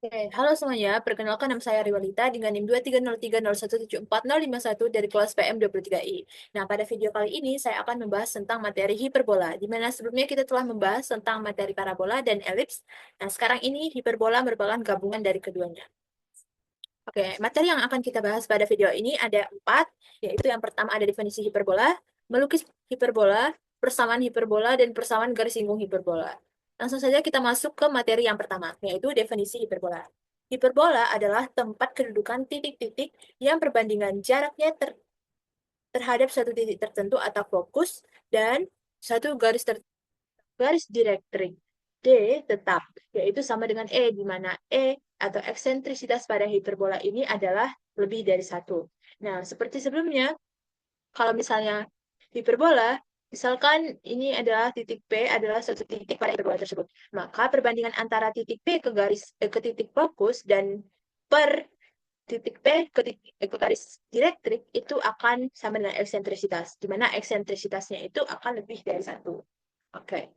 Oke, halo semuanya. Perkenalkan nama saya Riwalita dengan NIM 23030174051 dari kelas PM 23I. Nah, pada video kali ini saya akan membahas tentang materi hiperbola, di mana sebelumnya kita telah membahas tentang materi parabola dan elips. Nah, sekarang ini hiperbola merupakan gabungan dari keduanya. Oke, materi yang akan kita bahas pada video ini ada 4, yaitu yang pertama ada definisi hiperbola, melukis hiperbola, persamaan hiperbola, dan persamaan garis singgung hiperbola. Langsung saja kita masuk ke materi yang pertama, yaitu definisi hiperbola. Hiperbola adalah tempat kedudukan titik-titik yang perbandingan jaraknya terhadap satu titik tertentu atau fokus dan satu garis direktrik D tetap, yaitu sama dengan E, di mana E atau eksentrisitas pada hiperbola ini adalah lebih dari satu. Nah, seperti sebelumnya, kalau misalnya hiperbola, misalkan ini adalah titik P adalah satu titik pada hiperbola tersebut, maka perbandingan antara titik P ke titik fokus dan per titik P ke garis direktrik itu akan sama dengan eksentrisitas, di mana eksentrisitasnya itu akan lebih dari satu. Oke.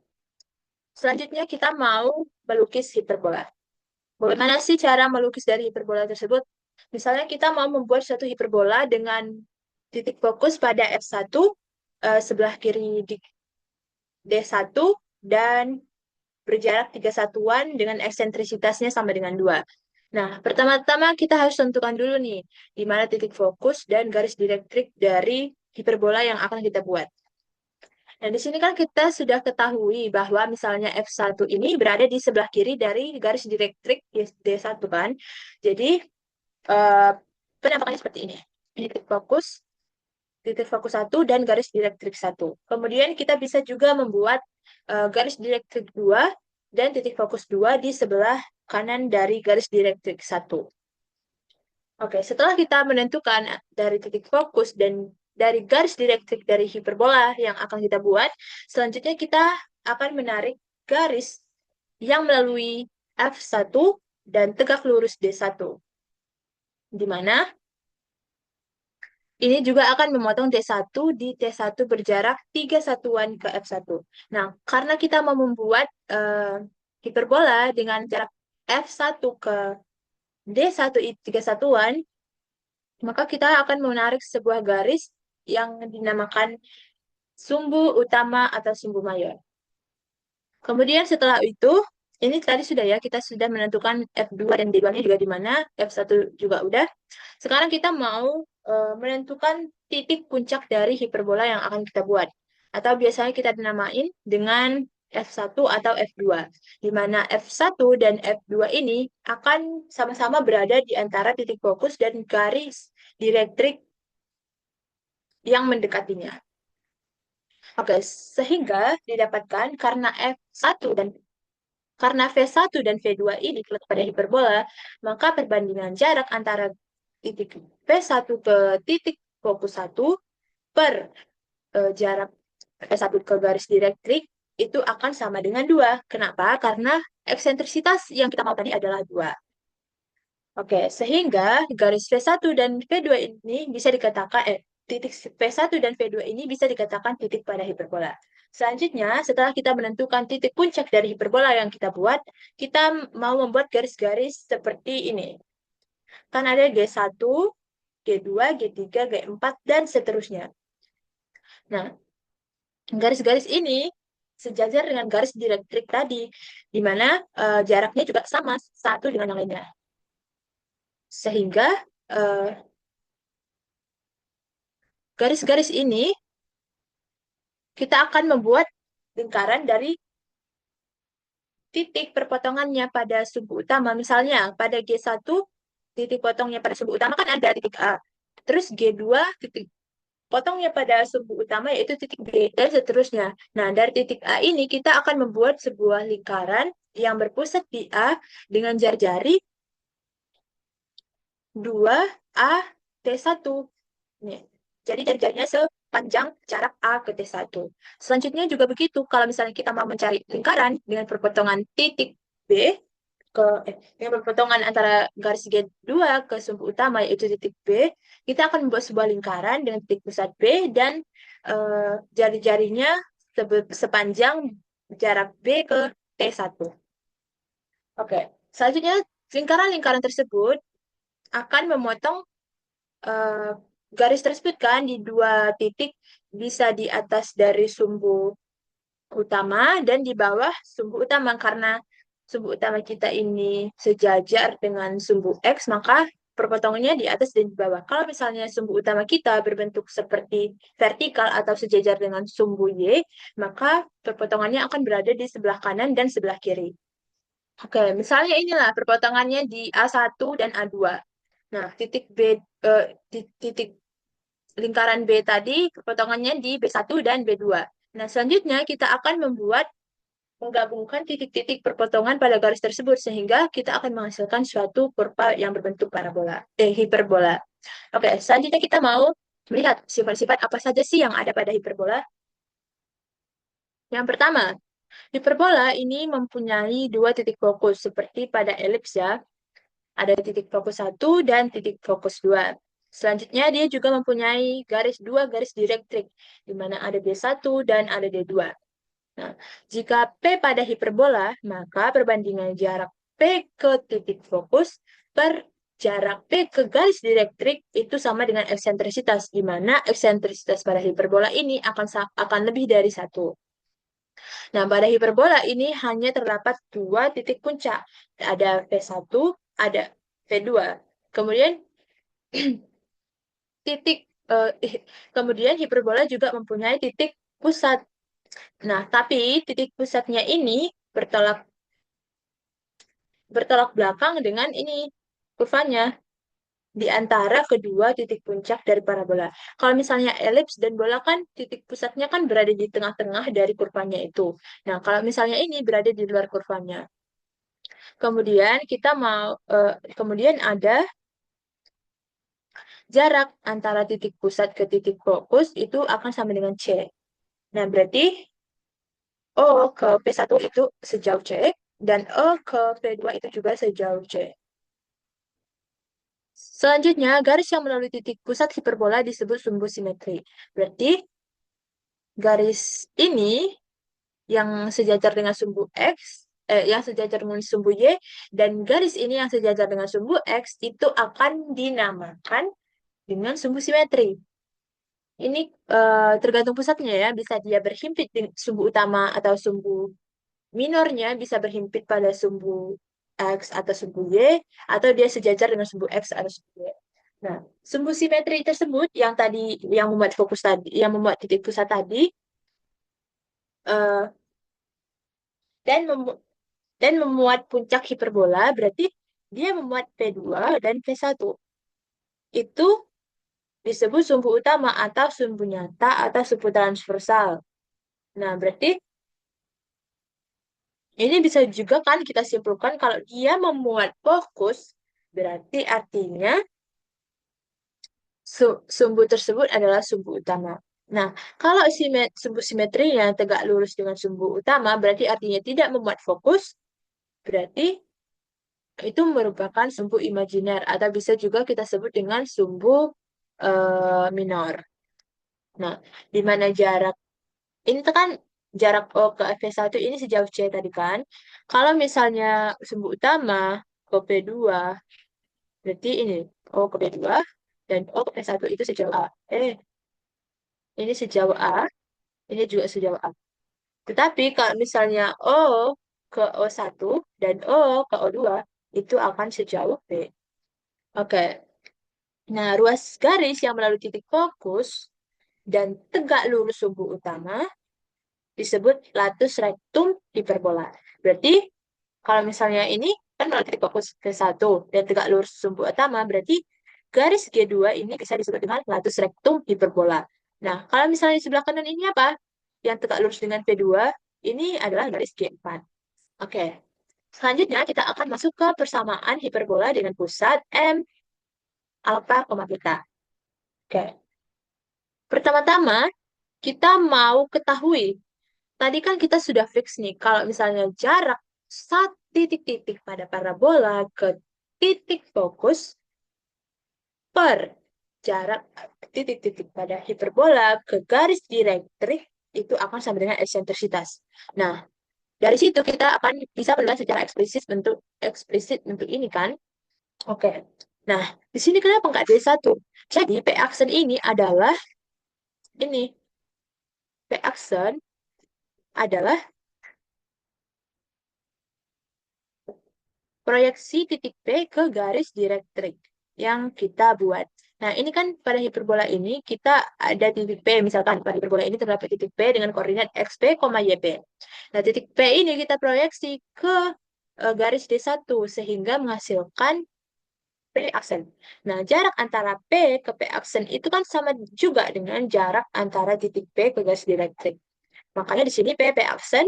Selanjutnya kita mau melukis hiperbola. Bagaimana sih cara melukis dari hiperbola tersebut? Misalnya kita mau membuat satu hiperbola dengan titik fokus pada F1, sebelah kiri di D1, dan berjarak 3 satuan dengan eksentrisitasnya sama dengan 2. Nah, pertama-tama kita harus tentukan dulu nih, di mana titik fokus dan garis direktrik dari hiperbola yang akan kita buat. Nah, di sini kan kita sudah ketahui bahwa misalnya F1 ini berada di sebelah kiri dari garis direktrik D1 kan. Jadi, eh, penampakannya seperti ini. Ini titik fokus 1 dan garis direktrik 1. Kemudian kita bisa juga membuat garis direktrik 2 dan titik fokus 2 di sebelah kanan dari garis direktrik 1. Oke, setelah kita menentukan dari titik fokus dan dari garis direktrik dari hiperbola yang akan kita buat, selanjutnya kita akan menarik garis yang melalui F1 dan tegak lurus D1. Di mana ini juga akan memotong D1 di T1 berjarak 3 satuan ke F1. Nah, karena kita mau membuat hiperbola dengan jarak F1 ke D1 3 satuan, maka kita akan menarik sebuah garis yang dinamakan sumbu utama atau sumbu mayor. Kemudian setelah itu, ini tadi sudah ya, kita sudah menentukan F2 dan D2-nya juga di mana, F1 juga udah. Sekarang kita mau menentukan titik puncak dari hiperbola yang akan kita buat. Atau biasanya kita dinamain dengan F1 atau F2. Di mana F1 dan F2 ini akan sama-sama berada di antara titik fokus dan garis direktrik yang mendekatinya. Oke, sehingga didapatkan karena V1 dan V2 ini terletak pada hiperbola, maka perbandingan jarak antara titik V1 ke titik fokus 1 per jarak V1 ke garis direktrik itu akan sama dengan 2. Kenapa? Karena eksentrisitas yang kita mau tadi adalah 2. Oke, sehingga garis V1 dan V2 ini bisa dikatakan, titik V1 dan V2 ini bisa dikatakan titik pada hiperbola. Selanjutnya, setelah kita menentukan titik puncak dari hiperbola yang kita buat, kita mau membuat garis-garis seperti ini. Kan ada G1, G2, G3, G4, dan seterusnya. Nah, garis-garis ini sejajar dengan garis direktrik tadi, di mana jaraknya juga sama satu dengan yang lainnya. Sehingga garis-garis ini kita akan membuat lingkaran dari titik perpotongannya pada sumbu utama. Misalnya, pada G1, titik potongnya pada sumbu utama kan ada titik A. Terus G2, titik potongnya pada sumbu utama yaitu titik B, dan seterusnya. Nah, dari titik A ini kita akan membuat sebuah lingkaran yang berpusat di A dengan jari-jari 2A T1. Nih. Jadi jari-jarinya sepanjang jarak A ke T1. Selanjutnya juga begitu. Kalau misalnya kita mau mencari lingkaran dengan perpotongan titik B ke dengan perpotongan antara garis G2 ke sumbu utama yaitu titik B, kita akan membuat sebuah lingkaran dengan titik pusat B dan jari-jarinya sepanjang jarak B ke T1. Oke. Selanjutnya lingkaran-lingkaran tersebut akan memotong eh, garis tersebut kan di dua titik, bisa di atas dari sumbu utama dan di bawah sumbu utama. Karena sumbu utama kita ini sejajar dengan sumbu X, maka perpotongannya di atas dan di bawah. Kalau misalnya sumbu utama kita berbentuk seperti vertikal atau sejajar dengan sumbu Y, maka perpotongannya akan berada di sebelah kanan dan sebelah kiri. Oke, misalnya inilah perpotongannya di A1 dan A2. Nah, titik lingkaran B tadi perpotongannya di B1 dan B2. Nah, selanjutnya kita akan menggabungkan titik-titik perpotongan pada garis tersebut sehingga kita akan menghasilkan suatu kurva yang berbentuk hiperbola. Oke, selanjutnya kita mau melihat sifat-sifat apa saja sih yang ada pada hiperbola. Yang pertama, hiperbola ini mempunyai dua titik fokus seperti pada elips ya. Ada titik fokus 1 dan titik fokus 2. Selanjutnya dia juga mempunyai dua garis direktrik, di mana ada D1 dan ada D2. Nah, jika P pada hiperbola, maka perbandingan jarak P ke titik fokus per jarak P ke garis direktrik itu sama dengan eksentrisitas, di mana eksentrisitas pada hiperbola ini akan lebih dari 1. Nah, pada hiperbola ini hanya terdapat dua titik puncak. Ada P1, ada P2. Kemudian titik eh, kemudian hiperbola juga mempunyai titik pusat. Nah, tapi titik pusatnya ini bertolak bertolak belakang dengan ini kurvanya di antara kedua titik puncak dari parabola. Kalau misalnya elips dan bola kan titik pusatnya kan berada di tengah-tengah dari kurvanya itu. Nah, kalau misalnya ini berada di luar kurvanya. Kemudian ada jarak antara titik pusat ke titik fokus itu akan sama dengan C. Nah, berarti O ke P1 itu sejauh C, dan O ke P2 itu juga sejauh C. Selanjutnya, garis yang melalui titik pusat hiperbola disebut sumbu simetri. Berarti, garis ini yang sejajar dengan sumbu yang sejajar dengan sumbu Y, dan garis ini yang sejajar dengan sumbu X, itu akan dinamakan dengan sumbu simetri. Ini tergantung pusatnya ya, bisa dia berhimpit di sumbu utama atau sumbu minornya bisa berhimpit pada sumbu X atau sumbu Y, atau dia sejajar dengan sumbu X atau sumbu Y. Nah, sumbu simetri tersebut yang membuat fokus tadi, yang membuat titik pusat tadi, eh, dan memu- dan memuat puncak hiperbola, berarti dia memuat P2 dan P1. Itu disebut sumbu utama atau sumbu nyata atau sumbu transversal. Nah, berarti ini bisa juga kan kita simpulkan kalau dia memuat fokus, berarti artinya sumbu tersebut adalah sumbu utama. Nah, kalau sumbu simetrinya tegak lurus dengan sumbu utama, berarti artinya tidak memuat fokus, berarti itu merupakan sumbu imajiner, atau bisa juga kita sebut dengan sumbu minor. Nah, di mana ini kan jarak O ke V1 ini sejauh C tadi kan. Kalau misalnya sumbu utama ke P2, berarti ini O ke P2 dan O ke P1 itu sejauh A. Ini sejauh A, ini juga sejauh A. Tetapi kalau misalnya O ke O1 dan O ke O2, itu akan sejauh B. Oke. Nah, ruas garis yang melalui titik fokus dan tegak lurus sumbu utama disebut latus rectum hiperbola. Berarti kalau misalnya ini kan melalui titik fokus ke satu dan tegak lurus sumbu utama, berarti garis G2 ini bisa disebut dengan latus rectum hiperbola. Nah, kalau misalnya di sebelah kanan ini apa? Yang tegak lurus dengan P2, ini adalah garis G4. Oke. Selanjutnya kita akan masuk ke persamaan hiperbola dengan pusat M alfa, beta. Oke. Pertama-tama, kita mau ketahui. Tadi kan kita sudah fix nih, kalau misalnya jarak satu titik-titik pada parabola ke titik fokus per jarak titik-titik pada hiperbola ke garis direktrik itu akan sama dengan eksentrisitas. Nah, Dari situ kita akan bisa menulis secara eksplisit bentuk ini kan. Oke. Nah, di sini kenapa nggak D1? Jadi P aksen ini adalah ini. P aksen adalah proyeksi titik P ke garis direktrik yang kita buat. Nah, ini kan pada hiperbola ini kita ada titik P, misalkan pada hiperbola ini terdapat titik P dengan koordinat XP, YP. Nah, titik P ini kita proyeksi ke garis D1 sehingga menghasilkan P aksen. Nah, jarak antara P ke P aksen itu kan sama juga dengan jarak antara titik P ke garis direktrik. Makanya di sini P aksen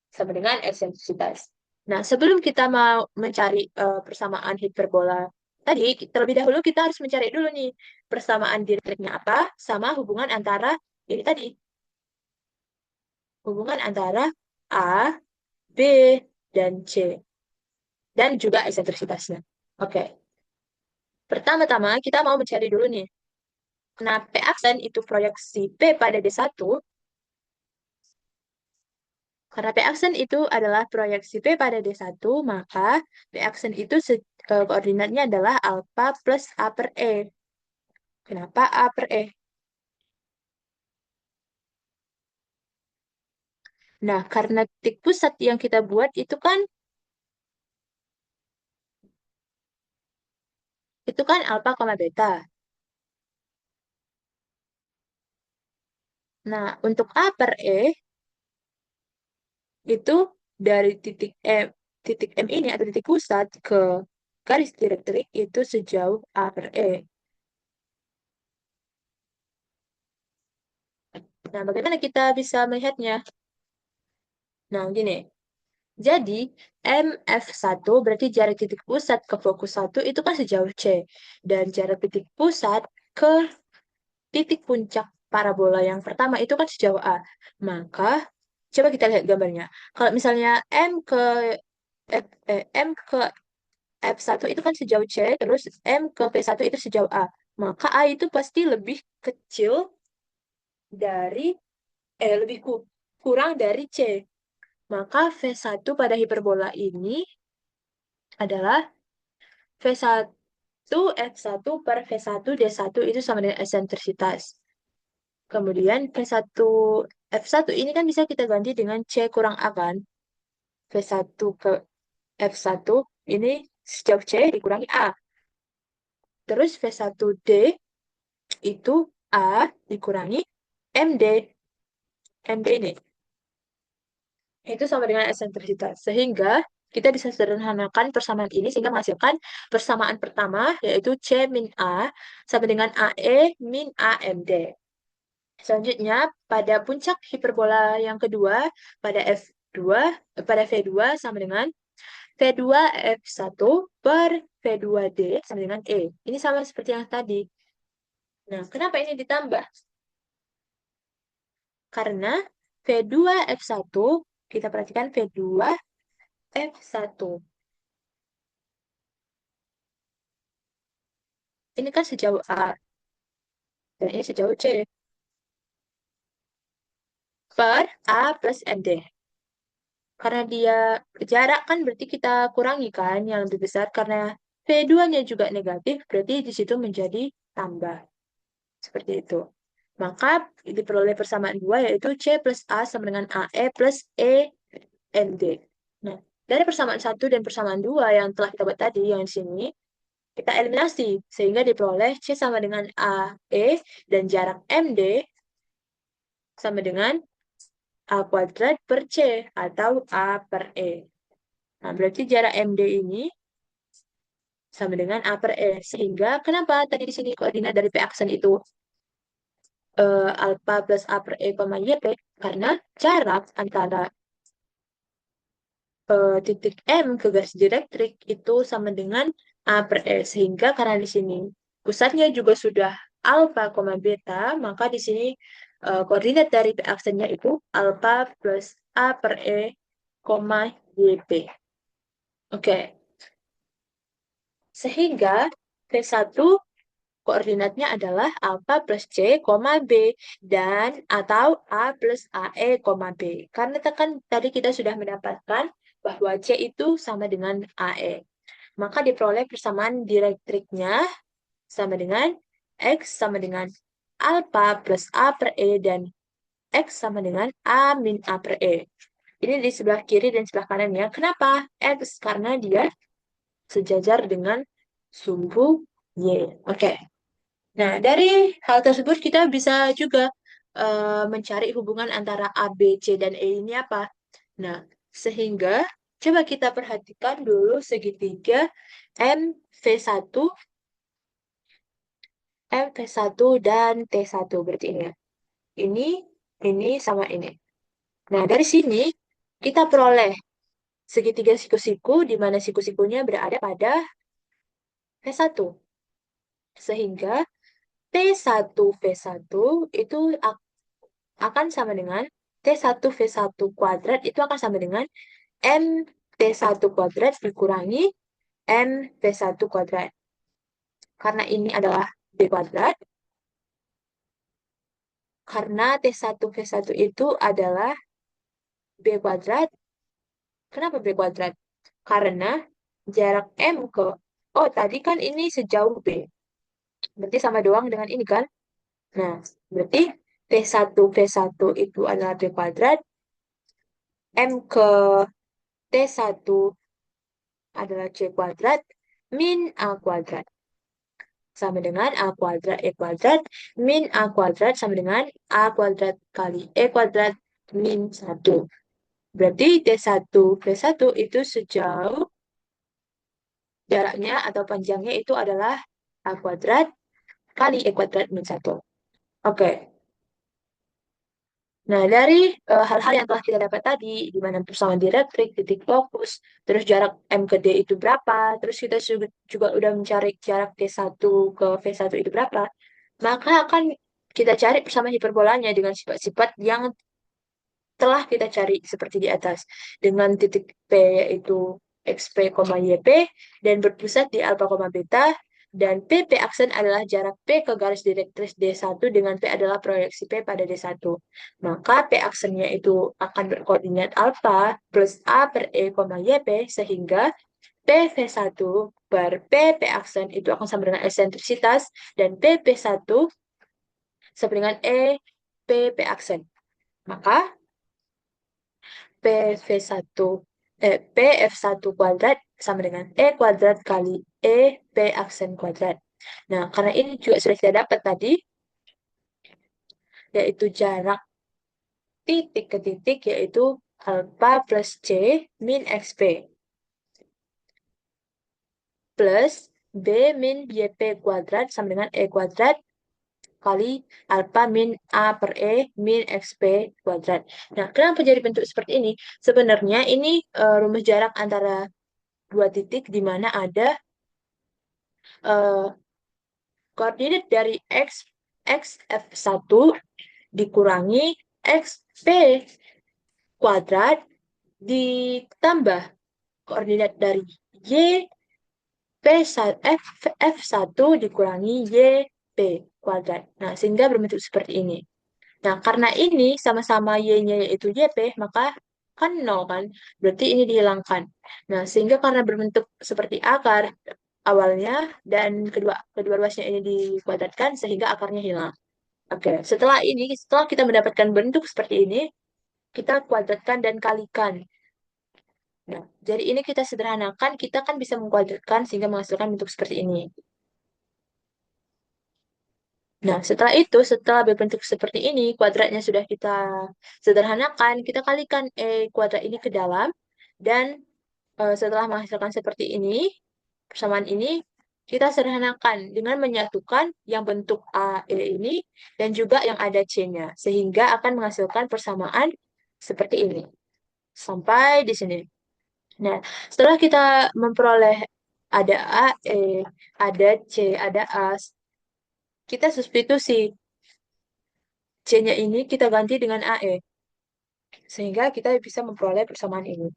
sama dengan eksentrisitas. Nah, sebelum kita mau mencari persamaan hiperbola tadi, terlebih dahulu kita harus mencari dulu nih persamaan direktriknya apa sama hubungan antara ini tadi. Hubungan antara A, B, dan C. Dan juga eksentrisitasnya. Oke. Pertama-tama kita mau mencari dulu nih. Nah, P aksen itu proyeksi P pada D1. Karena P aksen itu adalah proyeksi P pada D1, maka P aksen itu koordinatnya adalah alfa plus A per E. Kenapa A per E? Nah, karena titik pusat yang kita buat itu kan alfa koma beta. Nah, untuk A per E itu dari titik M ini atau titik pusat ke garis direktrik itu sejauh A per E. Nah, bagaimana kita bisa melihatnya? Nah, gini. Jadi, MF1 berarti jarak titik pusat ke fokus 1 itu kan sejauh C. Dan jarak titik pusat ke titik puncak parabola yang pertama itu kan sejauh A. Maka, coba kita lihat gambarnya. Kalau misalnya M ke F1 itu kan sejauh C, terus M ke P1 itu sejauh A. Maka A itu pasti lebih kecil dari, kurang dari C. Maka V1 pada hiperbola ini adalah V1 F1 per V1 D1 itu sama dengan eksentrisitas. Kemudian V1 F1 ini kan bisa kita ganti dengan C kurang A kan. V1 ke F1 ini sejauh C dikurangi A. Terus V1D itu A dikurangi MD. MD ini. Itu sama dengan eksentrisitas. Sehingga kita bisa sederhanakan persamaan ini sehingga menghasilkan persamaan pertama yaitu C min A sama dengan AE min AMD. Selanjutnya, pada puncak hiperbola yang kedua, pada V2 sama dengan V2 F1 per V2D sama dengan E. Ini sama seperti yang tadi. Nah, kenapa ini ditambah? Karena V2 F1, kita perhatikan V2 F1. Ini kan sejauh A, dan ini sejauh C. Per A plus MD. Karena dia jarak kan berarti kita kurangi kan yang lebih besar. Karena V2-nya juga negatif, berarti di situ menjadi tambah. Seperti itu. Maka diperoleh persamaan dua yaitu C plus A sama dengan AE plus EMD. Nah, dari persamaan satu dan persamaan dua yang telah kita buat tadi, yang di sini, kita eliminasi. Sehingga diperoleh C sama dengan AE dan jarak MD sama dengan A kuadrat per C atau A per E. Nah, berarti jarak MD ini sama dengan A per E. Sehingga kenapa tadi di sini koordinat dari P aksen itu alfa plus A per E, YP? Karena jarak antara titik M ke garis direktrik itu sama dengan A per E. Sehingga karena di sini pusatnya juga sudah alfa, beta, maka di sini koordinat dari P aksennya itu alfa plus A per E, YP. Oke. Sehingga P1 koordinatnya adalah alfa plus C, B, dan atau A plus AE, B. Karena kan tadi kita sudah mendapatkan bahwa C itu sama dengan AE. Maka diperoleh persamaan direktriknya sama dengan X sama dengan alfa plus A per E dan X sama dengan A min A per E. Ini di sebelah kiri dan sebelah kanan ya. Kenapa? X karena dia sejajar dengan sumbu Y. Oke. Nah, dari hal tersebut kita bisa juga mencari hubungan antara A, B, C, dan E ini apa. Nah, sehingga coba kita perhatikan dulu segitiga MV1, MV1 dan T1 berarti ini ya. Ini sama ini. Nah, dari sini kita peroleh segitiga siku-siku di mana siku-sikunya berada pada V1. Sehingga T1V1 itu akan sama dengan T1V1 kuadrat itu akan sama dengan MT1 kuadrat dikurangi MV1 kuadrat. Karena ini adalah B kuadrat. Karena T1V1 itu adalah B kuadrat. Kenapa B kuadrat? Karena jarak M ke... Oh, tadi kan ini sejauh B. Berarti sama doang dengan ini kan? Nah, berarti T1V1 itu adalah B kuadrat. M ke T1 adalah C kuadrat min A kuadrat. Sama dengan A kuadrat E kuadrat min A kuadrat sama dengan A kuadrat kali E kuadrat min 1. Berarti T1V1 itu sejauh jaraknya atau panjangnya itu adalah A kuadrat kali E kuadrat min 1. Oke. Nah, dari hal-hal yang telah kita dapat tadi, di mana persamaan dielektrik, titik fokus, terus jarak M ke D itu berapa, terus kita juga udah mencari jarak T1 ke V1 itu berapa, maka akan kita cari persamaan hiperbolanya dengan sifat-sifat yang telah kita cari seperti di atas. Dengan titik P yaitu XP, YP, dan berpusat di alfa, beta, dan PP aksen adalah jarak P ke garis direktris D1 dengan P adalah proyeksi P pada D1. Maka P aksennya itu akan berkoordinat alfa plus A per E, YP, sehingga PV1 per PP aksen itu akan sama dengan eksentrisitas, dan PP1 sama dengan E PP aksen. Maka PV1 PF1 kuadrat sama dengan E kuadrat kali E P aksen kuadrat. Nah, karena ini juga sudah kita dapat tadi, yaitu jarak titik ke titik, yaitu alfa plus C min XP plus B min YP kuadrat sama dengan E kuadrat kali alfa min A per E min XP kuadrat. Nah, kenapa jadi bentuk seperti ini? Sebenarnya ini rumus jarak antara dua titik di mana ada koordinat dari X F1 dikurangi XP kuadrat ditambah koordinat dari Y F1 dikurangi YP kuadrat. Nah, sehingga berbentuk seperti ini. Nah, karena ini sama-sama Y-nya yaitu YP, maka kan 0 kan? Berarti ini dihilangkan. Nah, sehingga karena berbentuk seperti akar awalnya dan kedua ruasnya ini dikuadratkan sehingga akarnya hilang. Oke, setelah kita mendapatkan bentuk seperti ini, kita kuadratkan dan kalikan. Nah, jadi ini kita sederhanakan, kita kan bisa mengkuadratkan sehingga menghasilkan bentuk seperti ini. Nah, setelah berbentuk seperti ini, kuadratnya sudah kita sederhanakan, kita kalikan kuadrat ini ke dalam, dan setelah menghasilkan seperti ini, persamaan ini, kita sederhanakan dengan menyatukan yang bentuk A, E ini, dan juga yang ada C-nya, sehingga akan menghasilkan persamaan seperti ini. Sampai di sini. Nah, setelah kita memperoleh ada A, E, ada C, ada A, kita substitusi C-nya ini kita ganti dengan AE. Sehingga kita bisa memperoleh persamaan ini.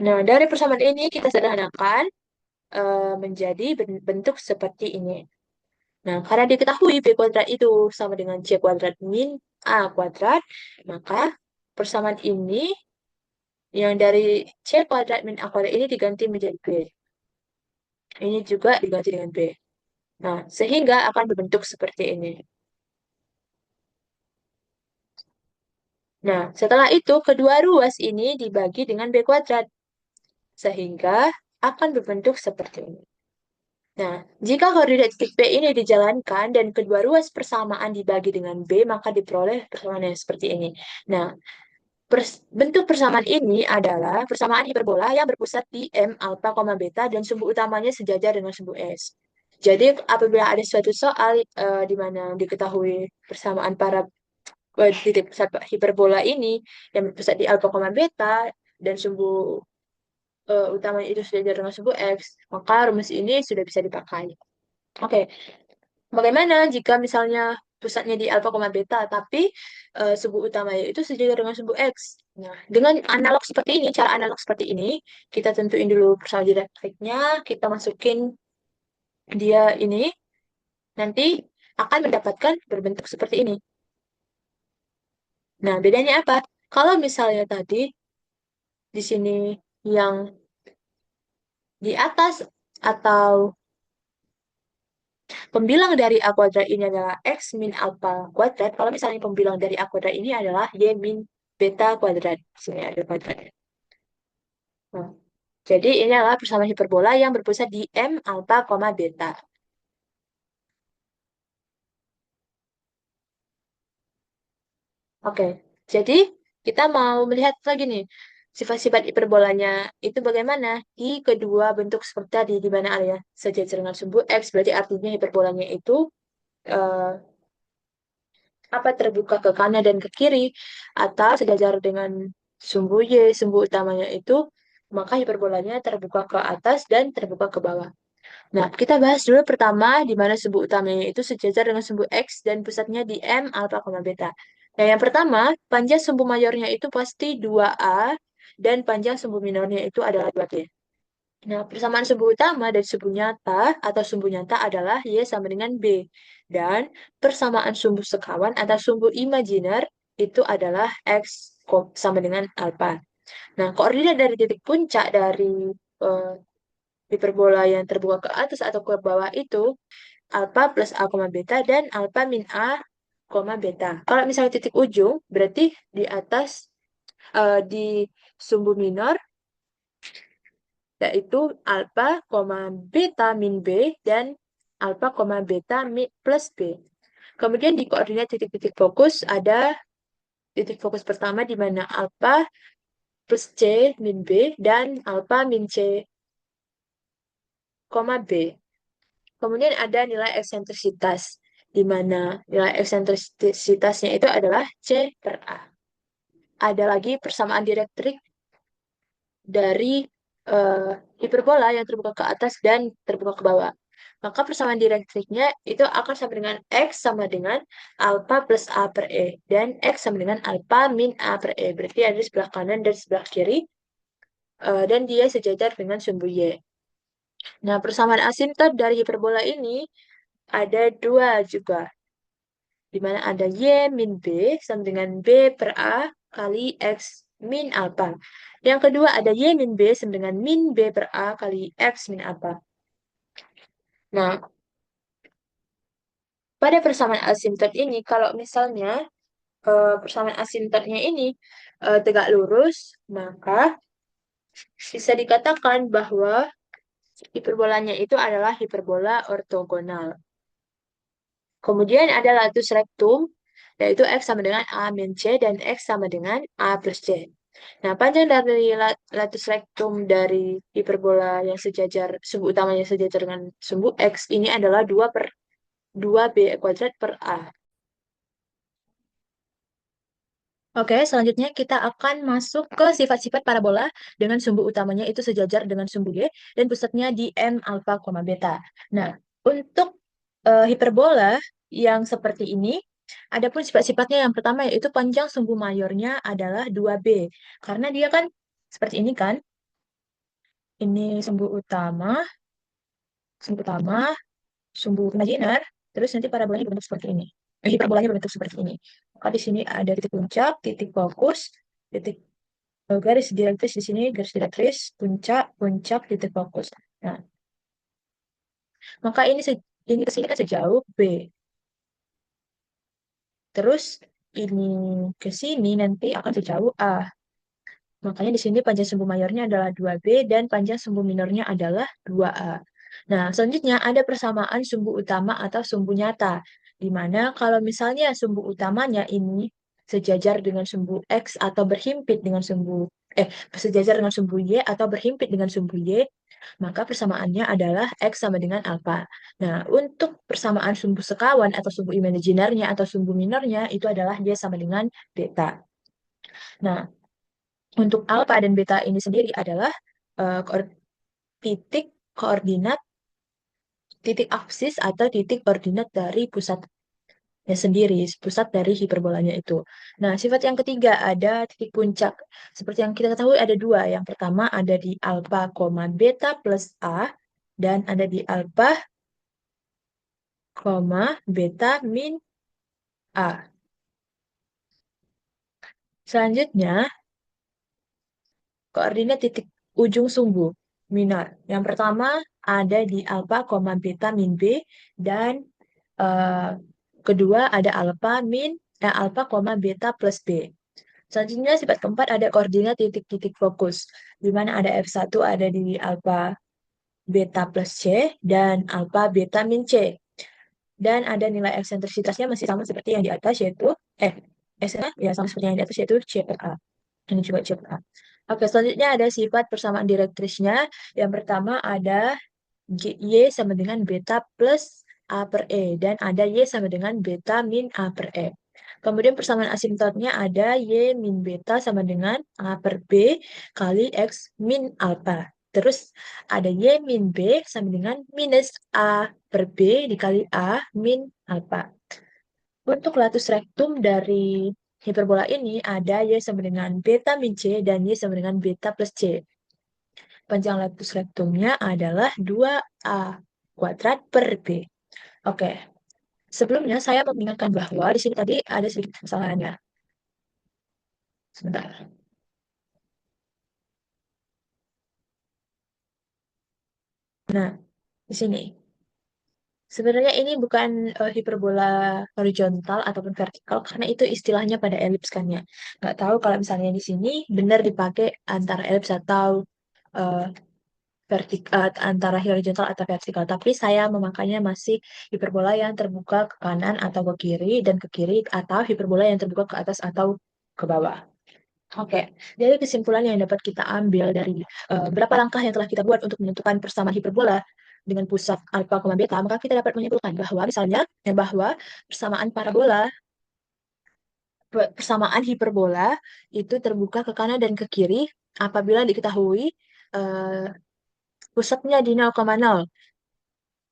Nah, dari persamaan ini kita sederhanakan. menjadi bentuk seperti ini. Nah, karena diketahui B kuadrat itu sama dengan C kuadrat min A kuadrat, maka persamaan ini yang dari C kuadrat min A kuadrat ini diganti menjadi B. Ini juga diganti dengan B. Nah, sehingga akan berbentuk seperti ini. Nah, setelah itu kedua ruas ini dibagi dengan B kuadrat. Sehingga akan berbentuk seperti ini. Nah, jika koordinat titik P ini dijalankan dan kedua ruas persamaan dibagi dengan B, maka diperoleh persamaan yang seperti ini. Nah, bentuk persamaan ini adalah persamaan hiperbola yang berpusat di M alfa, beta dan sumbu utamanya sejajar dengan sumbu S. Jadi, apabila ada suatu soal di mana diketahui persamaan para titik pusat hiperbola ini yang berpusat di alfa, beta dan sumbu utamanya itu sejajar dengan sumbu X, maka rumus ini sudah bisa dipakai. Oke, bagaimana jika misalnya pusatnya di alfa, beta, tapi sumbu utamanya itu sejajar dengan sumbu X? Nah, dengan analog seperti ini, cara analog seperti ini, kita tentuin dulu persamaan dielektriknya, kita masukin dia ini, nanti akan mendapatkan berbentuk seperti ini. Nah, bedanya apa? Kalau misalnya tadi di sini yang di atas atau pembilang dari A kuadrat ini adalah X min alpha kuadrat. Kalau misalnya pembilang dari A kuadrat ini adalah Y min beta kuadrat. Sini ada kuadrat. Nah, jadi ini adalah persamaan hiperbola yang berpusat di M alpha, beta. Oke, jadi kita mau melihat lagi nih sifat-sifat hiperbolanya itu bagaimana di kedua bentuk seperti tadi di mana ada sejajar dengan sumbu X, berarti artinya hiperbolanya itu eh, apa terbuka ke kanan dan ke kiri atau sejajar dengan sumbu Y, sumbu utamanya itu maka hiperbolanya terbuka ke atas dan terbuka ke bawah. Nah, kita bahas dulu pertama di mana sumbu utamanya itu sejajar dengan sumbu X dan pusatnya di M alfa, beta. Nah, yang pertama, panjang sumbu mayornya itu pasti 2A dan panjang sumbu minornya itu adalah 2B. Nah, persamaan sumbu utama dan sumbu nyata atau sumbu nyata adalah Y sama dengan B. Dan persamaan sumbu sekawan atau sumbu imajiner itu adalah X sama dengan alfa. Nah, koordinat dari titik puncak dari eh, hiperbola yang terbuka ke atas atau ke bawah itu alfa plus A, beta dan alfa min A, beta. Kalau misalnya titik ujung, berarti di atas di sumbu minor yaitu alfa, beta min B dan alfa, beta min plus B. Kemudian di koordinat titik-titik fokus ada titik fokus pertama di mana alfa plus C min B dan alfa min C, B. Kemudian ada nilai eksentrisitas, di mana nilai eksentrisitasnya itu adalah C per A. Ada lagi persamaan dielektrik dari eh, hiperbola yang terbuka ke atas dan terbuka ke bawah. Maka persamaan dielektriknya itu akan sama dengan X sama dengan alpha plus A per E. Dan X sama dengan alpha min A per E. Berarti ada di sebelah kanan dan sebelah kiri. Dan dia sejajar dengan sumbu Y. Nah, persamaan asimtot dari hiperbola ini ada dua juga, di mana ada Y min B sama dengan B per A kali X min alpha. Yang kedua ada Y min B sama dengan min B per A kali X min alpha. Nah, pada persamaan asimtot ini, kalau misalnya persamaan asimtotnya ini tegak lurus, maka bisa dikatakan bahwa hiperbolanya itu adalah hiperbola ortogonal. Kemudian ada latus rectum, yaitu X sama dengan A min C dan X sama dengan A plus C. Nah, panjang dari latus rectum dari hiperbola yang sejajar, sumbu utamanya sejajar dengan sumbu X ini adalah 2 per 2B kuadrat per A. Oke, selanjutnya kita akan masuk ke sifat-sifat parabola dengan sumbu utamanya itu sejajar dengan sumbu Y dan pusatnya di M alfa, beta. Nah, untuk hiperbola yang seperti ini, adapun sifat-sifatnya yang pertama yaitu panjang sumbu mayornya adalah 2B. Karena dia kan seperti ini kan, ini sumbu utama, Sumbu utama, sumbu imajiner, terus nanti parabolanya berbentuk seperti ini. Hiperbolanya berbentuk seperti ini. Maka di sini ada titik puncak, titik fokus, titik garis direktris di sini, garis direktris, puncak, puncak, titik fokus. Nah, maka ini ke sini kan sejauh B. Terus ini ke sini nanti akan sejauh A. Makanya di sini panjang sumbu mayornya adalah 2B dan panjang sumbu minornya adalah 2A. Nah, selanjutnya ada persamaan sumbu utama atau sumbu nyata. Di mana kalau misalnya sumbu utamanya ini sejajar dengan sumbu X atau berhimpit dengan sejajar dengan sumbu Y atau berhimpit dengan sumbu Y, maka persamaannya adalah X sama dengan alfa. Nah, untuk persamaan sumbu sekawan atau sumbu imajinernya atau sumbu minornya itu adalah Y sama dengan beta. Nah, untuk alfa dan beta ini sendiri adalah eh, koor- titik koordinat, titik aksis atau titik koordinat dari pusatnya sendiri, pusat dari hiperbolanya itu. Nah, sifat yang ketiga ada titik puncak. Seperti yang kita ketahui ada dua. Yang pertama ada di alfa, beta plus A, dan ada di alfa, beta min A. Selanjutnya, koordinat titik ujung sumbu minor. Yang pertama ada di alfa, beta min B, dan eh, kedua ada alfa, beta plus B. Selanjutnya sifat keempat ada koordinat titik-titik fokus, di mana ada F1 ada di alfa beta plus C dan alfa beta min C. Dan ada nilai eksentrisitasnya masih sama seperti yang di atas yaitu ya sama seperti yang di atas yaitu C per A. Ini juga C per A. Oke, selanjutnya ada sifat persamaan direktrisnya. Yang pertama ada Y sama dengan beta plus A per E. Dan ada Y sama dengan beta min A per E. Kemudian persamaan asimptotnya ada Y min beta sama dengan A per B kali X min alpha. Terus ada Y min B sama dengan minus A per B dikali A min alpha. Untuk latus rektum dari hiperbola ini ada Y sama dengan beta min C dan Y sama dengan beta plus C. Panjang latus rektumnya adalah 2A kuadrat per B. Oke, sebelumnya saya mengingatkan bahwa di sini tadi ada sedikit kesalahannya. Sebentar. Nah, di sini. Sebenarnya ini bukan hiperbola horizontal ataupun vertikal karena itu istilahnya pada elips kan ya. Nggak tahu kalau misalnya di sini benar dipakai antara elips atau eh, antara horizontal atau vertikal. Tapi saya memakainya masih hiperbola yang terbuka ke kanan atau ke kiri dan ke kiri atau hiperbola yang terbuka ke atas atau ke bawah. Oke, jadi kesimpulan yang dapat kita ambil dari beberapa langkah yang telah kita buat untuk menentukan persamaan hiperbola dengan pusat alfa, beta, maka kita dapat menyimpulkan bahwa misalnya bahwa persamaan parabola, persamaan hiperbola itu terbuka ke kanan dan ke kiri apabila diketahui eh, pusatnya di 0,0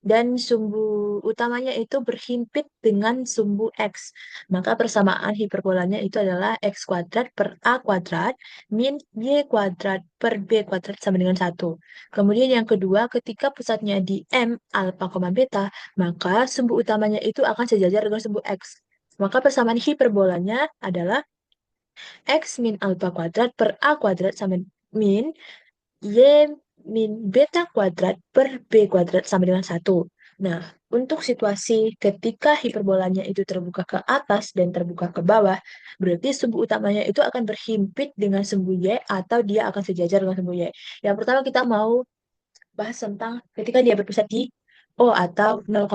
dan sumbu utamanya itu berhimpit dengan sumbu X. Maka persamaan hiperbolanya itu adalah X kuadrat per A kuadrat min Y kuadrat per B kuadrat sama dengan 1. Kemudian yang kedua, ketika pusatnya di M alfa, beta, maka sumbu utamanya itu akan sejajar dengan sumbu X. Maka persamaan hiperbolanya adalah X min alfa kuadrat per A kuadrat sama min Y min beta kuadrat per B kuadrat sama dengan 1. Nah, untuk situasi ketika hiperbolanya itu terbuka ke atas dan terbuka ke bawah, berarti sumbu utamanya itu akan berhimpit dengan sumbu Y atau dia akan sejajar dengan sumbu Y. Yang pertama kita mau bahas tentang ketika dia berpusat di O atau 0,0.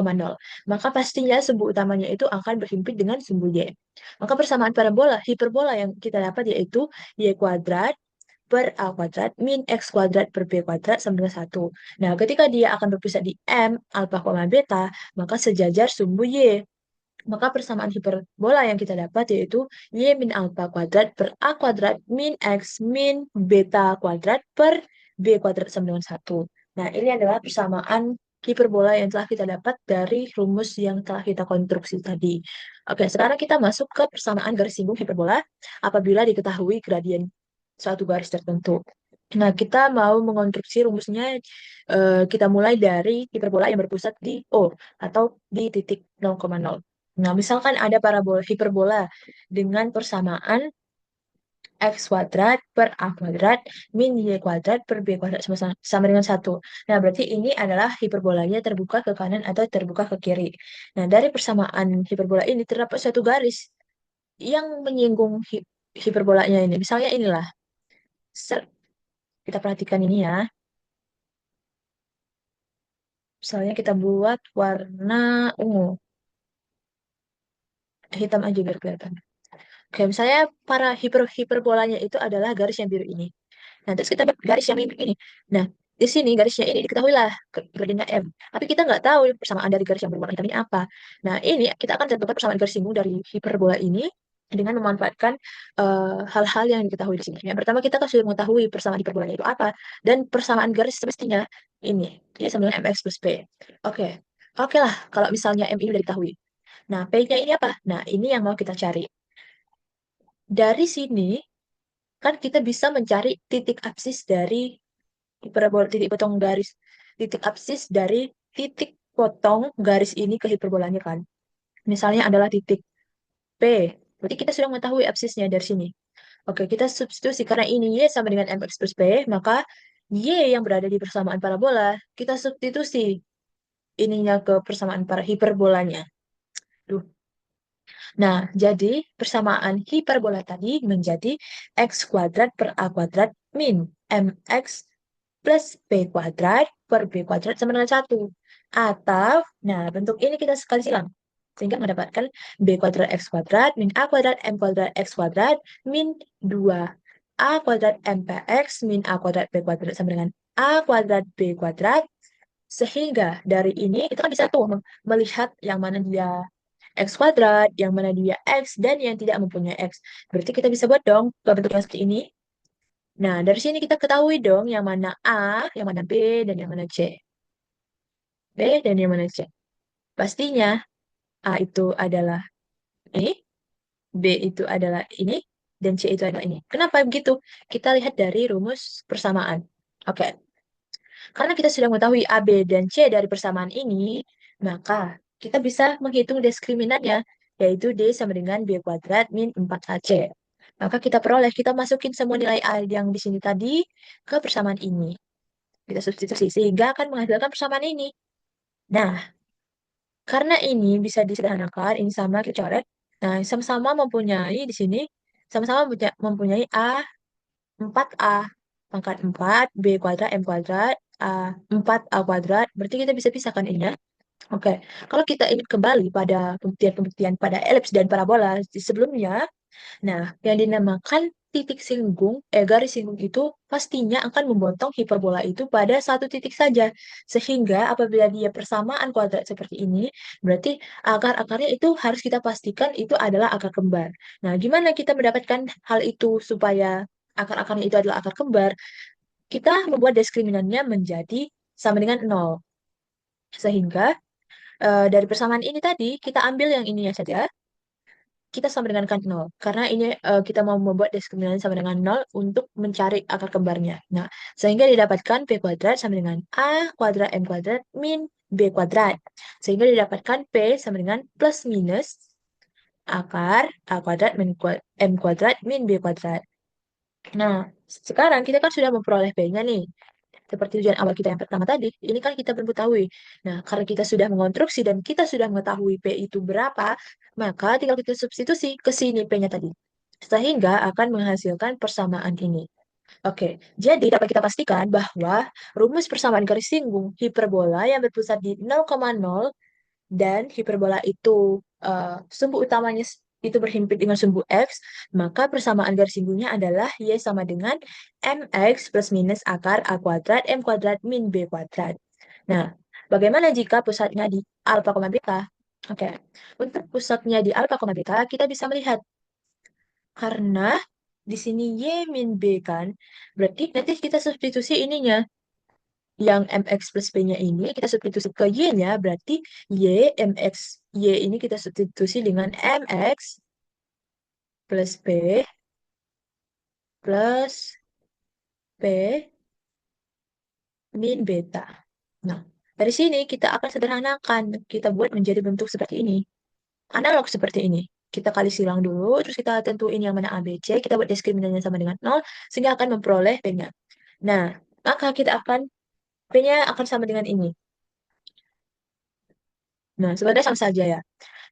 Maka pastinya sumbu utamanya itu akan berhimpit dengan sumbu Y. Maka persamaan parabola, hiperbola yang kita dapat yaitu Y kuadrat per A kuadrat min X kuadrat per B kuadrat sama dengan 1. Nah, ketika dia akan berpusat di M, alfa, beta, maka sejajar sumbu Y. Maka persamaan hiperbola yang kita dapat yaitu Y min alfa kuadrat per A kuadrat min X min beta kuadrat per B kuadrat sama dengan 1. Nah, ini adalah persamaan hiperbola yang telah kita dapat dari rumus yang telah kita konstruksi tadi. Oke, sekarang kita masuk ke persamaan garis singgung hiperbola apabila diketahui gradien suatu garis tertentu. Nah, kita mau mengonstruksi rumusnya, kita mulai dari hiperbola yang berpusat di O atau di titik 0,0. Nah, misalkan ada parabola hiperbola dengan persamaan x kuadrat per a kuadrat min y kuadrat per b kuadrat sama dengan 1. Nah, berarti ini adalah hiperbolanya terbuka ke kanan atau terbuka ke kiri. Nah, dari persamaan hiperbola ini terdapat suatu garis yang menyinggung hiperbolanya ini. Misalnya inilah. Kita perhatikan ini ya. Misalnya kita buat warna ungu. Hitam aja biar kelihatan. Oke, misalnya para hiperbolanya itu adalah garis yang biru ini. Nah, terus kita dapat garis yang mirip ini. Nah, di sini garisnya ini diketahuilah koordinat M. Tapi kita nggak tahu persamaan dari garis yang berwarna hitam ini apa. Nah, ini kita akan tentukan persamaan garis singgung dari hiperbola ini dengan memanfaatkan hal-hal yang diketahui di sini. Yang pertama, kita kan sudah mengetahui persamaan hiperbolanya itu apa. Dan persamaan garis semestinya ini. Ini sama dengan MX plus P. Oke. Oke lah, kalau misalnya M ini sudah diketahui. Nah, P-nya ini apa? Nah, ini yang mau kita cari. Dari sini, kan kita bisa mencari titik absis dari hiperbola titik potong garis titik absis dari titik potong garis ini ke hiperbolanya kan. Misalnya adalah titik P. Berarti kita sudah mengetahui absisnya dari sini. Oke, kita substitusi karena ini Y sama dengan MX plus P, maka Y yang berada di persamaan parabola, kita substitusi ininya ke persamaan para hiperbolanya. Duh. Nah, jadi persamaan hiperbola tadi menjadi X kuadrat per A kuadrat min MX plus B kuadrat per B kuadrat sama dengan 1. Atau, nah bentuk ini kita sekali silang. Sehingga mendapatkan B kuadrat X kuadrat min A kuadrat M kuadrat X kuadrat min 2 A kuadrat MPX min A kuadrat B kuadrat sama dengan A kuadrat B kuadrat. Sehingga dari ini kita kan bisa tuh melihat yang mana dia X kuadrat, yang mana dia X, dan yang tidak mempunyai X. Berarti kita bisa buat dong bentuk yang seperti ini. Nah, dari sini kita ketahui dong yang mana A, yang mana B, dan yang mana C. B dan yang mana C. Pastinya A itu adalah ini, B itu adalah ini, dan C itu adalah ini. Kenapa begitu? Kita lihat dari rumus persamaan. Oke, karena kita sudah mengetahui A, B, dan C dari persamaan ini, maka kita bisa menghitung diskriminannya, yaitu D sama dengan B kuadrat min 4AC. Maka kita masukin semua nilai A yang di sini tadi ke persamaan ini. Kita substitusi sehingga akan menghasilkan persamaan ini. Nah, karena ini bisa disederhanakan, ini sama kita coret. Nah, sama-sama mempunyai di sini, sama-sama mempunyai A 4A. Pangkat 4, B kuadrat, M kuadrat, A 4A kuadrat. Berarti kita bisa pisahkan ini ya. Oke, kalau kita ingin kembali pada pembuktian-pembuktian pada elips dan parabola di sebelumnya, nah, yang dinamakan titik singgung, garis singgung itu pastinya akan memotong hiperbola itu pada satu titik saja. Sehingga apabila dia persamaan kuadrat seperti ini, berarti akar-akarnya itu harus kita pastikan itu adalah akar kembar. Nah, gimana kita mendapatkan hal itu supaya akar-akarnya itu adalah akar kembar? Kita membuat diskriminannya menjadi sama dengan 0. Sehingga dari persamaan ini tadi, kita ambil yang ininya saja, kita sama dengan kan 0. Karena ini kita mau membuat diskriminan sama dengan 0 untuk mencari akar kembarnya. Nah, sehingga didapatkan P kuadrat sama dengan A kuadrat M kuadrat min B kuadrat. Sehingga didapatkan P sama dengan plus minus akar A kuadrat min M kuadrat min B kuadrat. Nah, sekarang kita kan sudah memperoleh P-nya nih. Seperti tujuan awal kita yang pertama tadi, ini kan kita belum ketahui. Nah, karena kita sudah mengonstruksi dan kita sudah mengetahui P itu berapa, maka tinggal kita substitusi ke sini P-nya tadi. Sehingga akan menghasilkan persamaan ini. Oke, jadi dapat kita pastikan bahwa rumus persamaan garis singgung hiperbola yang berpusat di 0,0 dan hiperbola itu sumbu utamanya itu berhimpit dengan sumbu X, maka persamaan garis singgungnya adalah Y sama dengan MX plus minus akar A kuadrat M kuadrat min B kuadrat. Nah, bagaimana jika pusatnya di alfa, beta? Oke, untuk pusatnya di alfa, beta, kita bisa melihat karena di sini Y min B kan, berarti nanti kita substitusi ininya, yang MX plus P-nya ini kita substitusi ke Y-nya, berarti Y, MX, Y ini kita substitusi dengan MX plus P plus P min beta. Nah, dari sini kita akan sederhanakan. Kita buat menjadi bentuk seperti ini. Analog seperti ini. Kita kali silang dulu, terus kita tentuin yang mana A, B, C. Kita buat diskriminannya sama dengan 0, sehingga akan memperoleh P-nya. Nah, maka kita akan, P-nya akan sama dengan ini. Nah, sebenarnya sama saja ya.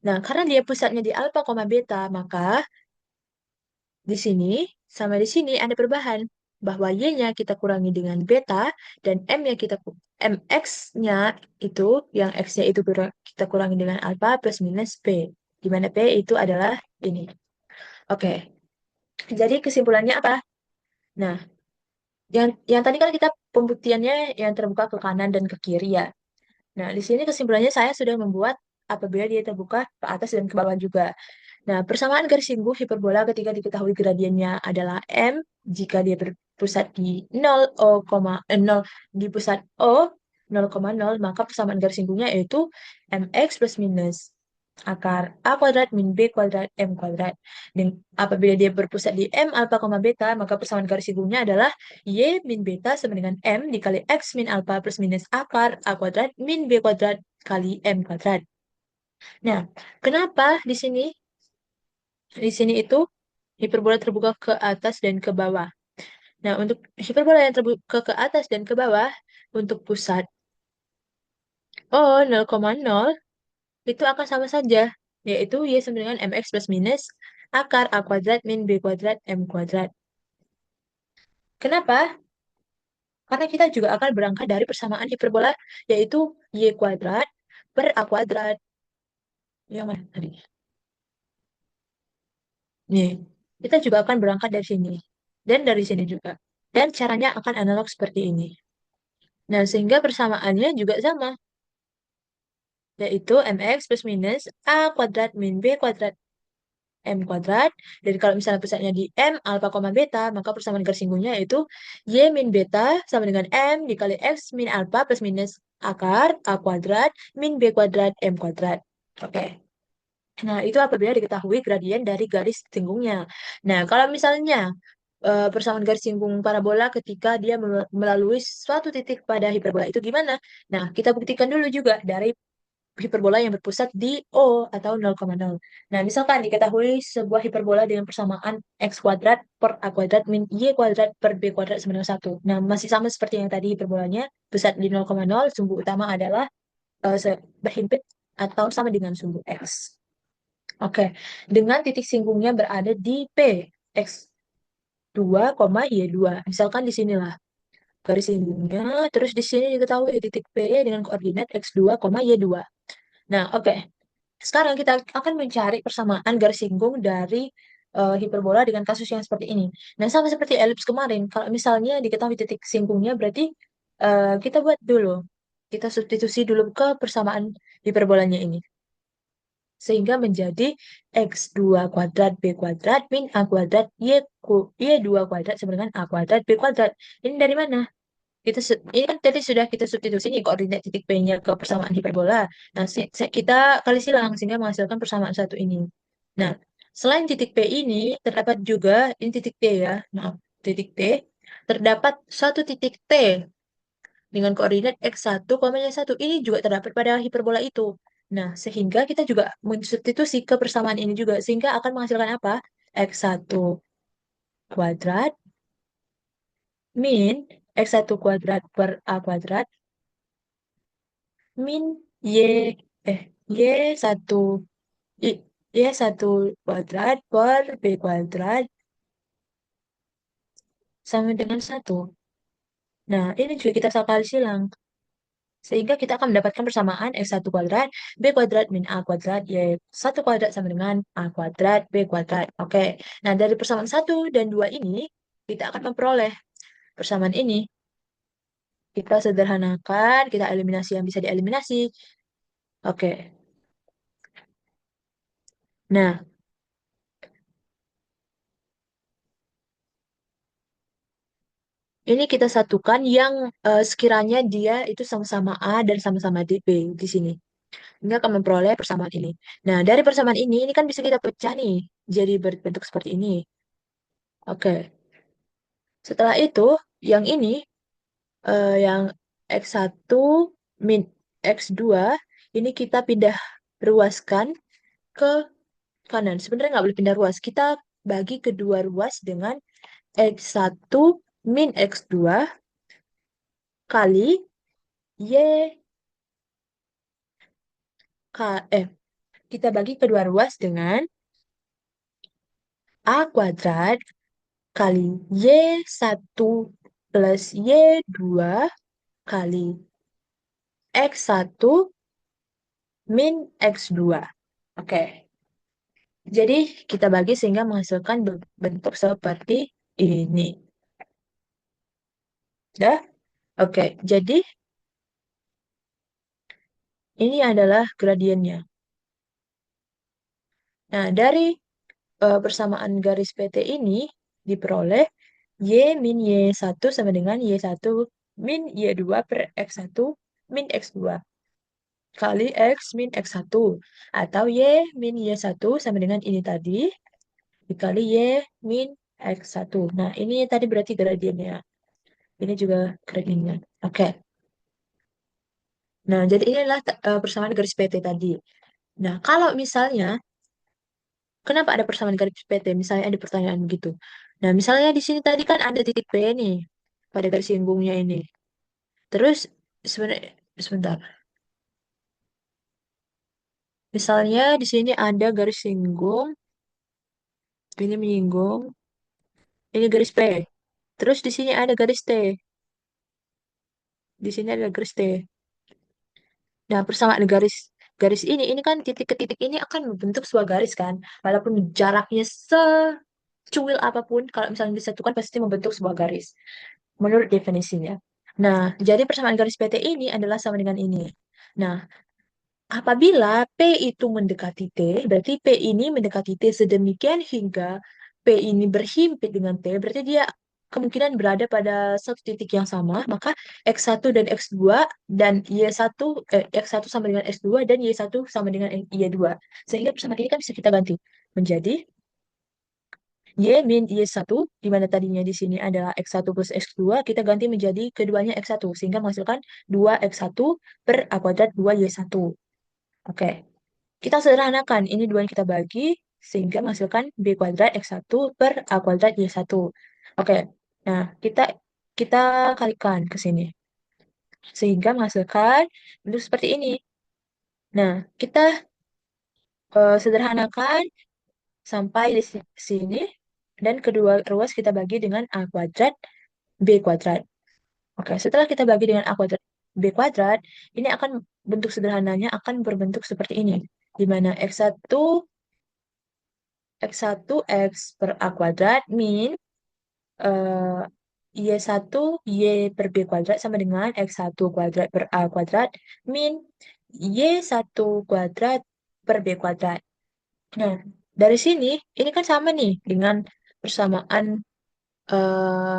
Nah, karena dia pusatnya di alfa, beta, maka di sini sama di sini ada perubahan. Bahwa Y-nya kita kurangi dengan beta, dan M-nya MX-nya itu, yang X-nya itu kita kurangi dengan alfa plus minus P. Di mana P itu adalah ini. Oke, jadi kesimpulannya apa? Nah, yang tadi kan kita pembuktiannya yang terbuka ke kanan dan ke kiri ya. Nah, di sini kesimpulannya saya sudah membuat apabila dia terbuka ke atas dan ke bawah juga. Nah, persamaan garis singgung hiperbola ketika diketahui gradiennya adalah M jika dia berpusat di 0, 0 di pusat O 0,0, maka persamaan garis singgungnya yaitu MX plus minus akar A kuadrat min B kuadrat M kuadrat. Dan apabila dia berpusat di M alfa, beta, maka persamaan garis singgungnya adalah Y min beta sama dengan M dikali X min alfa plus minus akar A kuadrat min B kuadrat kali M kuadrat. Nah, kenapa di sini itu hiperbola terbuka ke atas dan ke bawah. Nah, untuk hiperbola yang terbuka ke atas dan ke bawah, untuk pusat O 0,0 itu akan sama saja, yaitu Y sama dengan MX plus minus akar A kuadrat min B kuadrat M kuadrat. Kenapa? Karena kita juga akan berangkat dari persamaan hiperbola, yaitu Y kuadrat per A kuadrat. Yang mana tadi? Nih, kita juga akan berangkat dari sini. Dan dari sini juga. Dan caranya akan analog seperti ini. Nah, sehingga persamaannya juga sama, yaitu mx plus minus a kuadrat min b kuadrat m kuadrat. Dan kalau misalnya pusatnya di m alfa, beta, maka persamaan garis singgungnya yaitu y min beta sama dengan m dikali x min alfa plus minus akar a kuadrat min b kuadrat m kuadrat. Oke. Nah, itu apabila diketahui gradien dari garis singgungnya. Nah, kalau misalnya persamaan garis singgung parabola ketika dia melalui suatu titik pada hiperbola itu gimana? Nah, kita buktikan dulu juga dari hiperbola yang berpusat di O atau 0,0. Nah, misalkan diketahui sebuah hiperbola dengan persamaan X kuadrat per A kuadrat min Y kuadrat per B kuadrat sama dengan 1. Nah, masih sama seperti yang tadi hiperbolanya, pusat di 0,0, sumbu utama adalah berhimpit atau sama dengan sumbu X. Oke, dengan titik singgungnya berada di P, X2, Y2. Misalkan di sinilah garis singgungnya, terus di sini diketahui titik P dengan koordinat X2, Y2. Nah, oke. Sekarang kita akan mencari persamaan garis singgung dari hiperbola dengan kasus yang seperti ini. Nah, sama seperti elips kemarin, kalau misalnya diketahui titik singgungnya, berarti kita buat dulu. Kita substitusi dulu ke persamaan hiperbolanya ini. Sehingga menjadi X2 kuadrat B kuadrat min A kuadrat Y2 kuadrat sama dengan A kuadrat B kuadrat. Ini dari mana? Ini kan tadi sudah kita substitusi nih koordinat titik P-nya ke persamaan hiperbola. Nah, kita kali silang sehingga menghasilkan persamaan satu ini. Nah, selain titik P ini, terdapat juga, ini titik T ya, maaf, titik T, terdapat satu titik T dengan koordinat X1, Y1. Ini juga terdapat pada hiperbola itu. Nah, sehingga kita juga mensubstitusi ke persamaan ini juga, sehingga akan menghasilkan apa? X1 kuadrat min X1 kuadrat per A kuadrat min y eh y satu y, y satu kuadrat per b kuadrat sama dengan 1. Nah, ini juga kita kali silang. Sehingga kita akan mendapatkan persamaan X1 kuadrat B kuadrat min A kuadrat Y1 kuadrat sama dengan A kuadrat B kuadrat. Oke. Nah, dari persamaan 1 dan 2 ini, kita akan memperoleh persamaan ini. Kita sederhanakan, kita eliminasi yang bisa dieliminasi. Oke. Nah, ini kita satukan yang sekiranya dia itu sama-sama A dan sama-sama B di sini. Ini akan memperoleh persamaan ini. Nah, dari persamaan ini kan bisa kita pecah nih. Jadi berbentuk seperti ini. Oke. Setelah itu, Yang ini, yang X1 min X2, ini kita pindah ruaskan ke kanan. Sebenarnya nggak boleh pindah ruas. Kita bagi kedua ruas dengan X1 min X2 kali Y, K, kita bagi kedua ruas dengan A kuadrat kali Y1 plus Y2 kali X1 min X2. Oke, jadi kita bagi sehingga menghasilkan bentuk seperti ini. Ya, oke. Jadi ini adalah gradiennya. Nah, dari persamaan garis PT ini diperoleh Y min Y1 sama dengan Y1 min Y2 per X1 min X2 kali X min X1. Atau Y min Y1 sama dengan ini tadi dikali Y min X1. Nah, ini tadi berarti gradiennya. Ini juga gradiennya. Oke. Nah, jadi inilah persamaan garis PT tadi. Nah, kalau misalnya, kenapa ada persamaan garis PT? Misalnya ada pertanyaan begitu. Nah, misalnya di sini tadi kan ada titik P nih, pada garis singgungnya ini. Terus, sebenarnya, sebentar. Misalnya di sini ada garis singgung, ini menyinggung, ini garis P. Terus di sini ada garis T. Di sini ada garis T. Nah, persamaan garis garis ini kan titik ke titik ini akan membentuk sebuah garis kan. Walaupun jaraknya secuil apapun, kalau misalnya disatukan pasti membentuk sebuah garis. Menurut definisinya. Nah, jadi persamaan garis PT ini adalah sama dengan ini. Nah, apabila P itu mendekati T, berarti P ini mendekati T sedemikian hingga P ini berhimpit dengan T, berarti dia kemungkinan berada pada satu titik yang sama, maka X1 dan X2 dan Y1, X1 sama dengan X2 dan Y1 sama dengan Y2. Sehingga persamaan ini kan bisa kita ganti menjadi Y min Y1, di mana tadinya di sini adalah X1 plus X2, kita ganti menjadi keduanya X1, sehingga menghasilkan 2X1 per A kuadrat 2Y1. Oke, kita sederhanakan, ini dua yang kita bagi, sehingga menghasilkan B kuadrat X1 per A kuadrat Y1. Oke, nah kita kalikan ke sini, sehingga menghasilkan bentuk seperti ini. Nah, kita sederhanakan sampai di sini, dan kedua ruas kita bagi dengan A kuadrat B kuadrat. Oke, setelah kita bagi dengan A kuadrat B kuadrat, ini akan bentuk sederhananya akan berbentuk seperti ini, di mana X1 X per A kuadrat min eh, Y1 Y per B kuadrat sama dengan X1 kuadrat per A kuadrat min Y1 kuadrat per B kuadrat. Nah, dari sini, ini kan sama nih dengan persamaan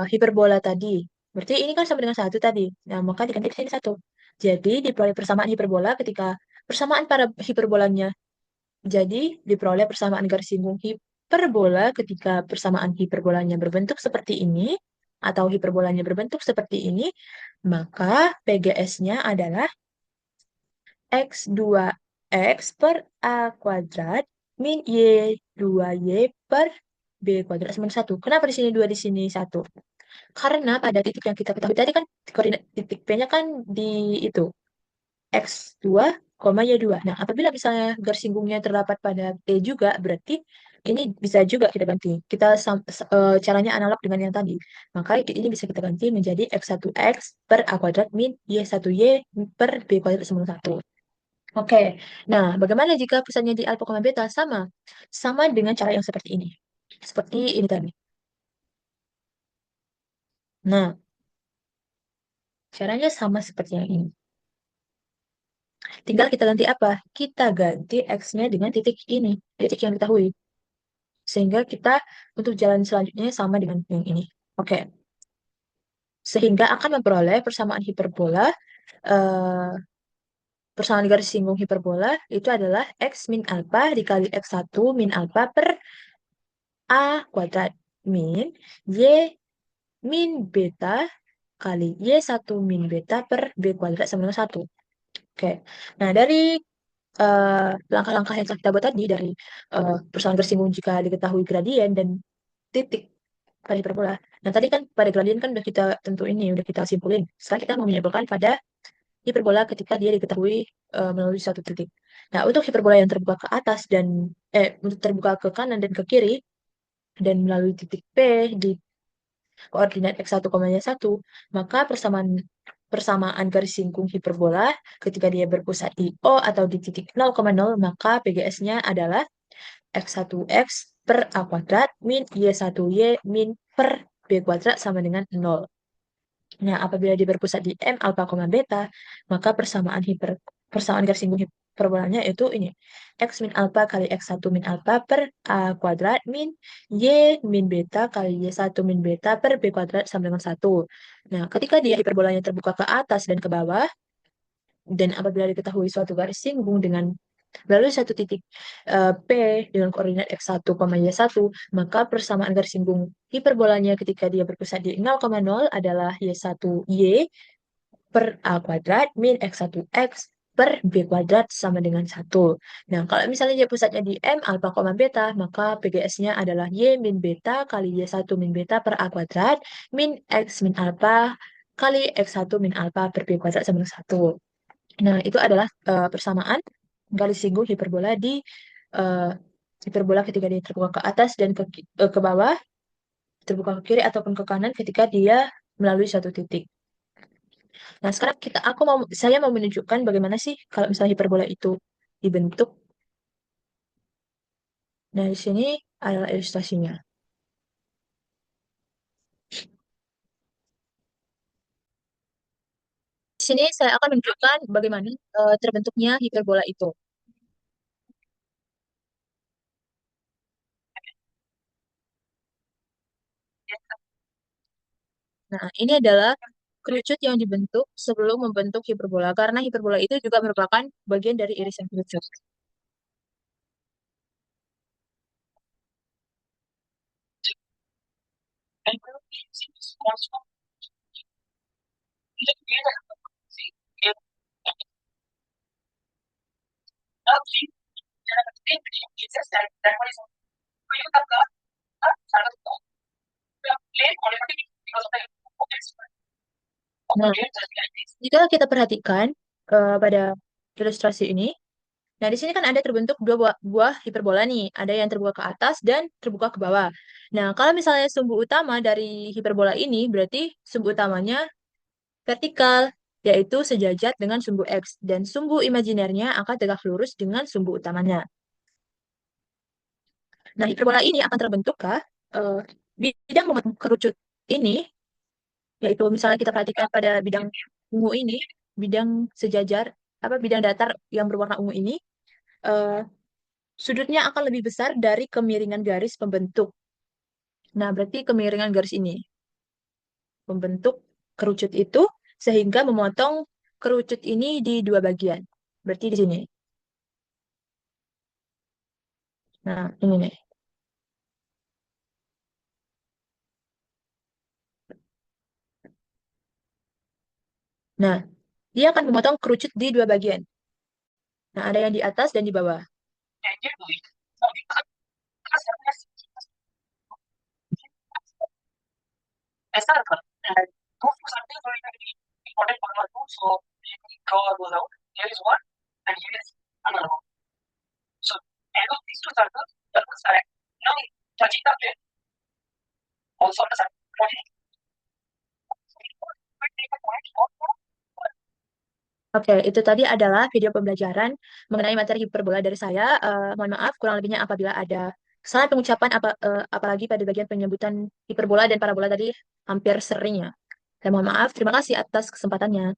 hiperbola tadi. Berarti ini kan sama dengan satu tadi. Nah, maka diganti ke sini satu. Jadi, diperoleh persamaan hiperbola ketika persamaan para hiperbolanya. Jadi, diperoleh persamaan garis singgung hiperbola ketika persamaan hiperbolanya berbentuk seperti ini, atau hiperbolanya berbentuk seperti ini, maka PGS-nya adalah X2X per A kuadrat min Y2Y per B kuadrat sama dengan 1. Kenapa di sini 2, di sini 1? Karena pada titik yang kita ketahui tadi kan koordinat titik P-nya kan di itu X2, Y2. Nah, apabila misalnya garis singgungnya terdapat pada T juga, berarti ini bisa juga kita ganti. Caranya analog dengan yang tadi. Maka ini bisa kita ganti menjadi X1X per A kuadrat min Y1Y per B kuadrat sama dengan 1. Oke, nah bagaimana jika pusatnya di alfa, beta? Sama. Sama dengan cara yang seperti ini. Seperti ini tadi. Nah, caranya sama seperti yang ini. Tinggal kita ganti apa? Kita ganti X-nya dengan titik ini, titik yang diketahui. Sehingga kita untuk jalan selanjutnya sama dengan yang ini. Oke. Sehingga akan memperoleh persamaan hiperbola, eh, persamaan garis singgung hiperbola itu adalah X min alpha dikali X1 min alpha per A kuadrat min Y min beta kali Y1 min beta per B kuadrat sama dengan 1. Oke. Nah, dari langkah-langkah yang telah kita buat tadi, dari persoalan bersinggung jika diketahui gradien dan titik pada hiperbola. Nah, tadi kan pada gradien kan udah kita tentuin nih, udah kita simpulin. Sekarang kita mau menyimpulkan pada hiperbola ketika dia diketahui melalui satu titik. Nah, untuk hiperbola yang terbuka ke atas dan untuk terbuka ke kanan dan ke kiri dan melalui titik P di koordinat x1, y1, maka persamaan persamaan garis singgung hiperbola ketika dia berpusat di O atau di titik 0,0, maka PGS-nya adalah x1x per a kuadrat min y1y min per b kuadrat sama dengan 0. Nah, apabila dia berpusat di M alfa, beta, maka persamaan garis singgung hiperbolanya itu ini. X min alfa kali X1 min alfa per A kuadrat min Y min beta kali Y1 min beta per B kuadrat sama dengan 1. Nah, ketika dia hiperbolanya terbuka ke atas dan ke bawah, dan apabila diketahui suatu garis singgung dengan melalui satu titik P dengan koordinat x1, y1, maka persamaan garis singgung hiperbolanya ketika dia berpusat di 0,0 adalah y1y per a kuadrat min x1x per b kuadrat sama dengan 1. Nah, kalau misalnya dia pusatnya di M alfa, beta, maka PGS-nya adalah y min beta kali y1 min beta per a kuadrat min x min alfa kali x1 min alfa per b kuadrat sama dengan 1. Nah, itu adalah persamaan garis singgung hiperbola di eh, hiperbola ketika dia terbuka ke atas dan ke bawah, terbuka ke kiri ataupun ke kanan ketika dia melalui satu titik. Nah, sekarang saya mau menunjukkan bagaimana sih kalau misalnya hiperbola itu dibentuk. Nah, di sini adalah ilustrasinya. Di sini saya akan menunjukkan bagaimana terbentuknya hiperbola itu. Nah, ini adalah kerucut yang dibentuk sebelum membentuk hiperbola, karena hiperbola itu juga merupakan bagian dari irisan kerucut. Nah, jika kita perhatikan pada ilustrasi ini, nah di sini kan ada terbentuk dua buah hiperbola nih, ada yang terbuka ke atas dan terbuka ke bawah. Nah, kalau misalnya sumbu utama dari hiperbola ini, berarti sumbu utamanya vertikal, yaitu sejajar dengan sumbu X, dan sumbu imajinernya akan tegak lurus dengan sumbu utamanya. Nah, hiperbola ini akan terbentuk kah? Eh, bidang membentuk kerucut ini, yaitu misalnya kita perhatikan pada bidang ungu ini, bidang sejajar, bidang datar yang berwarna ungu ini, eh, sudutnya akan lebih besar dari kemiringan garis pembentuk. Nah, berarti kemiringan garis ini membentuk kerucut itu sehingga memotong kerucut ini di dua bagian. Berarti di sini. Nah, ini nih. Nah, dia akan memotong kerucut di dua bagian. Nah, ada yang di atas dan di bawah. Oke, itu tadi adalah video pembelajaran mengenai materi hiperbola dari saya. Mohon maaf, kurang lebihnya apabila ada kesalahan pengucapan apalagi pada bagian penyebutan hiperbola dan parabola tadi hampir seringnya. Saya mohon maaf. Terima kasih atas kesempatannya.